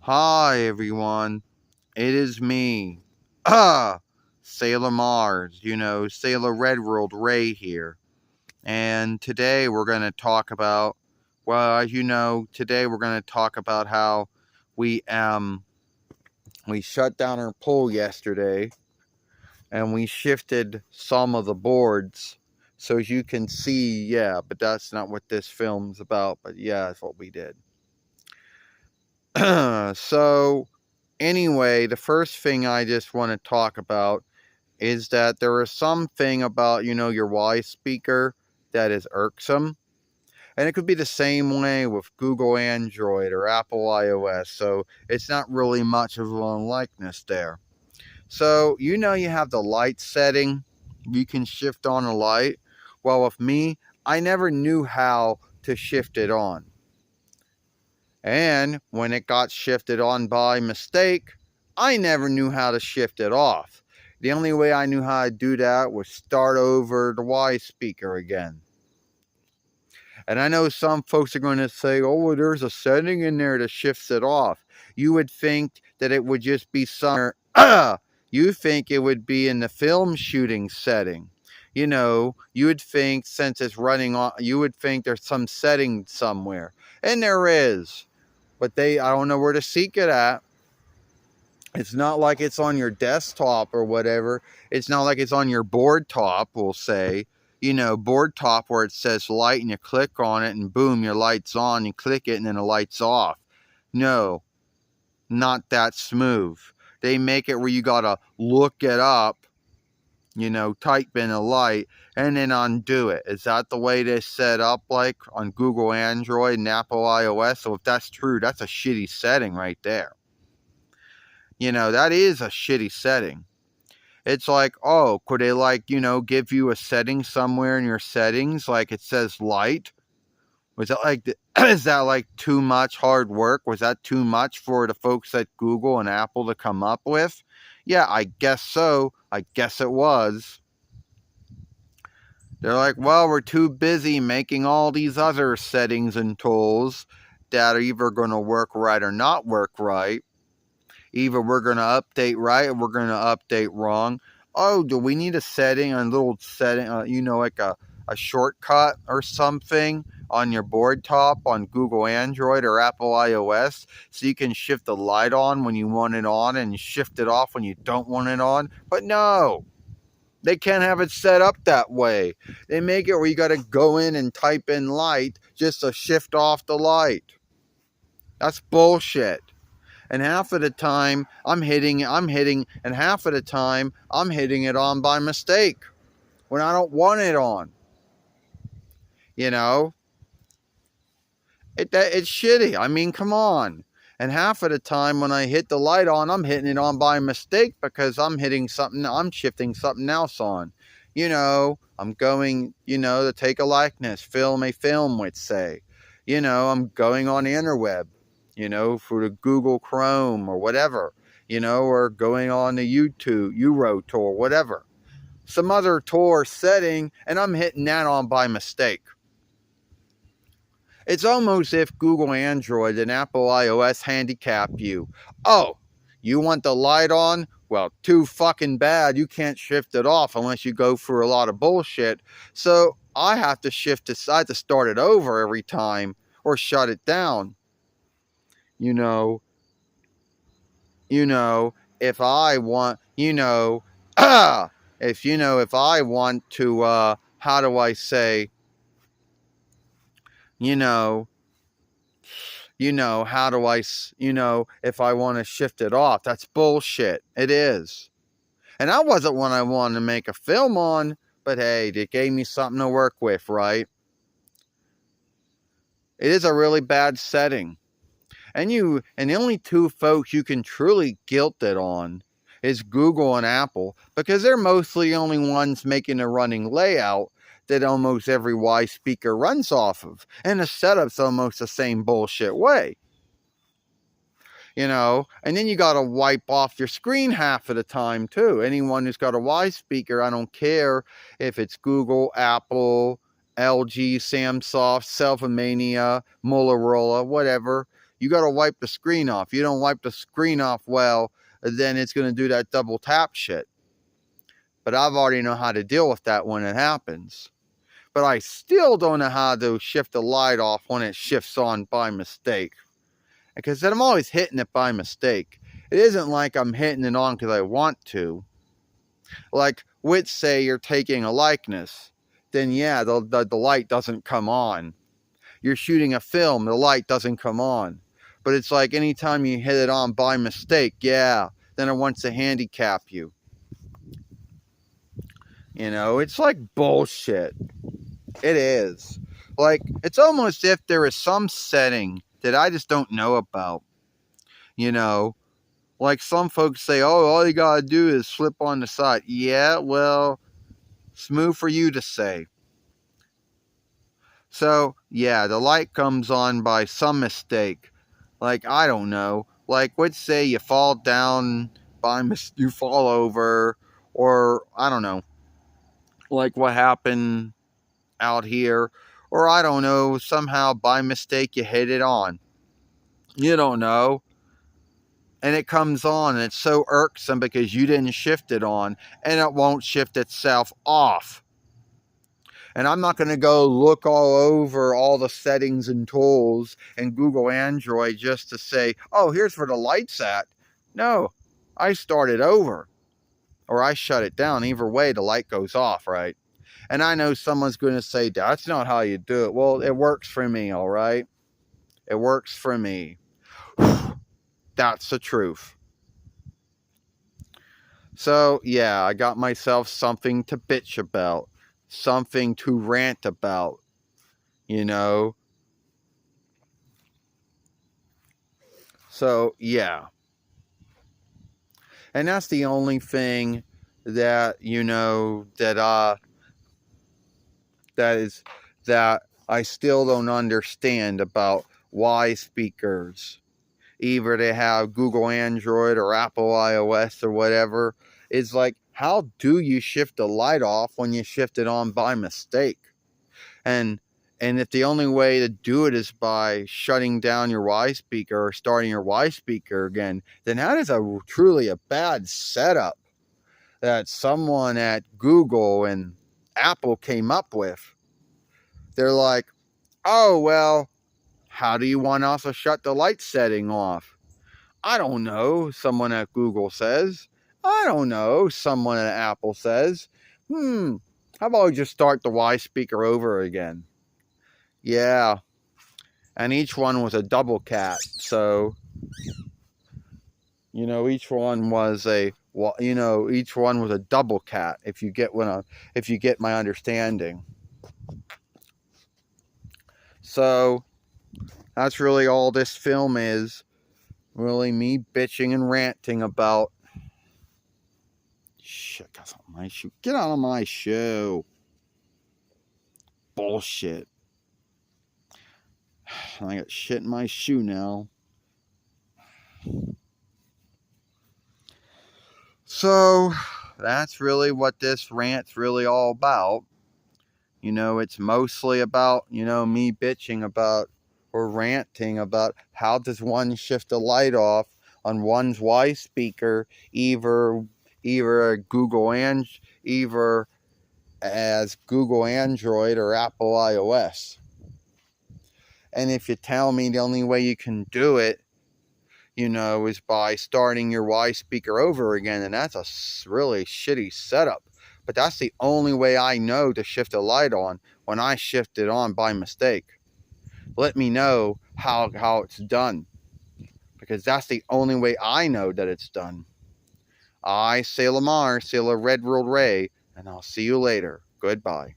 Hi everyone, it is me, Sailor Mars, Sailor Red World Ray here. And today we're going to talk about, today we're going to talk about how we, um, we shut down our pool yesterday and we shifted some of the boards. So as you can see, yeah, but that's not what this film's about, but yeah, that's what we did. So anyway, the first thing I just want to talk about is that there is something about, your Y speaker that is irksome. And it could be the same way with Google Android or Apple iOS. So it's not really much of a likeness there. So, you have the light setting. You can shift on a light. Well, with me, I never knew how to shift it on. And when it got shifted on by mistake, I never knew how to shift it off. The only way I knew how to do that was start over the Y speaker again. And I know some folks are going to say, oh, well, there's a setting in there that shifts it off. You would think that it would just be somewhere. You think it would be in the film shooting setting. You would think since it's running on, you would think there's some setting somewhere. And there is. But I don't know where to seek it at. It's not like it's on your desktop or whatever. It's not like it's on your board top, we'll say. Board top where it says light and you click on it and boom, your light's on. You click it and then the light's off. No, not that smooth. They make it where you gotta look it up, type in a light and then undo it. Is that the way they set up like on Google Android and Apple iOS? So if that's true, that's a shitty setting right there. That is a shitty setting. It's like, oh, could they give you a setting somewhere in your settings like it says light? Was that is that like too much hard work? Was that too much for the folks at Google and Apple to come up with? Yeah, I guess so. I guess it was. They're like, well, we're too busy making all these other settings and tools that are either going to work right or not work right. Either we're going to update right or we're going to update wrong. Oh, do we need a setting, a little setting, like a shortcut or something on your board top on Google Android or Apple iOS so you can shift the light on when you want it on and shift it off when you don't want it on? But no, they can't have it set up that way. They make it where you got to go in and type in light just to shift off the light. That's bullshit. And half of the time and half of the time I'm hitting it on by mistake when I don't want it on. It's shitty. I mean, come on. And half of the time when I hit the light on, I'm hitting it on by mistake because I'm shifting something else on. I'm going, to take a likeness, film a film, let's say. I'm going on the interweb, for the Google Chrome or whatever, or going on the YouTube, Euro tour, whatever. Some other tour setting, and I'm hitting that on by mistake. It's almost if Google Android and Apple iOS handicap you. Oh, you want the light on? Well, too fucking bad. You can't shift it off unless you go through a lot of bullshit. So I have to I have to start it over every time or shut it down. You know, if I want, if I want to, how do I say, you know, how do if I want to shift it off, that's bullshit. It is. And that wasn't what I wanted to make a film on, but hey, they gave me something to work with, right? It is a really bad setting. And the only two folks you can truly guilt it on is Google and Apple, because they're mostly the only ones making a running layout that almost every Y speaker runs off of. And the setup's almost the same bullshit way. And then you got to wipe off your screen half of the time too. Anyone who's got a Y speaker, I don't care if it's Google, Apple, LG, Samsung, Selfmania, Motorola, whatever, you got to wipe the screen off. You don't wipe the screen off well, then it's going to do that double tap shit. But I've already know how to deal with that when it happens. But I still don't know how to shift the light off when it shifts on by mistake. Because then I'm always hitting it by mistake. It isn't like I'm hitting it on because I want to. Like, say you're taking a likeness, then yeah, the light doesn't come on. You're shooting a film, the light doesn't come on. But it's like anytime you hit it on by mistake, yeah, then it wants to handicap you. You know, it's like bullshit. It is. Like, it's almost if there is some setting that I just don't know about. You know, like some folks say, oh, all you gotta do is flip on the side. Yeah, well, smooth for you to say. So, yeah, the light comes on by some mistake. Like, I don't know. Like, let's say you fall down you fall over, or I don't know. Like what happened out here, or I don't know, somehow by mistake you hit it on. You don't know. And it comes on, and it's so irksome because you didn't shift it on, and it won't shift itself off. And I'm not going to go look all over all the settings and tools and Google Android just to say, oh, here's where the light's at. No, I start it over, or I shut it down. Either way, the light goes off, right? And I know someone's going to say, that's not how you do it. Well, it works for me, all right? It works for me. That's the truth. So, yeah, I got myself something to bitch about. Something to rant about. You know? So, yeah. And that's the only thing that, you know, that I still don't understand about WISESPEAKERs. Either they have Google Android or Apple iOS or whatever. It's like, how do you shift the light off when you shift it on by mistake? And if the only way to do it is by shutting down your WISESPEAKER or starting your WISESPEAKER again, then that is truly a bad setup that someone at Google and Apple came up with. They're like, oh, well, how do you want us to shut the light setting off? I don't know, someone at Google says. I don't know, someone at Apple says. How about we just start the WISESPEAKER over again? Yeah. And each one was a double cat. So, you know, each one was a double cat, if you get my understanding. So, that's really all this film is. Really me bitching and ranting about shit. Got something on my shoe. Get out of my shoe. Bullshit. I got shit in my shoe now. So that's really what this rant's really all about. You know, it's mostly about, you know, me bitching about or ranting about how does one shift the light off on one's WISESPEAKER, either as Google Android or Apple iOS. And if you tell me the only way you can do it, you know, is by starting your WISESPEAKER over again, and that's a really shitty setup. But that's the only way I know to shift the light on when I shift it on by mistake. Let me know how it's done, because that's the only way I know that it's done. I, Sailor Mars, Sailor Red World Ray, and I'll see you later. Goodbye.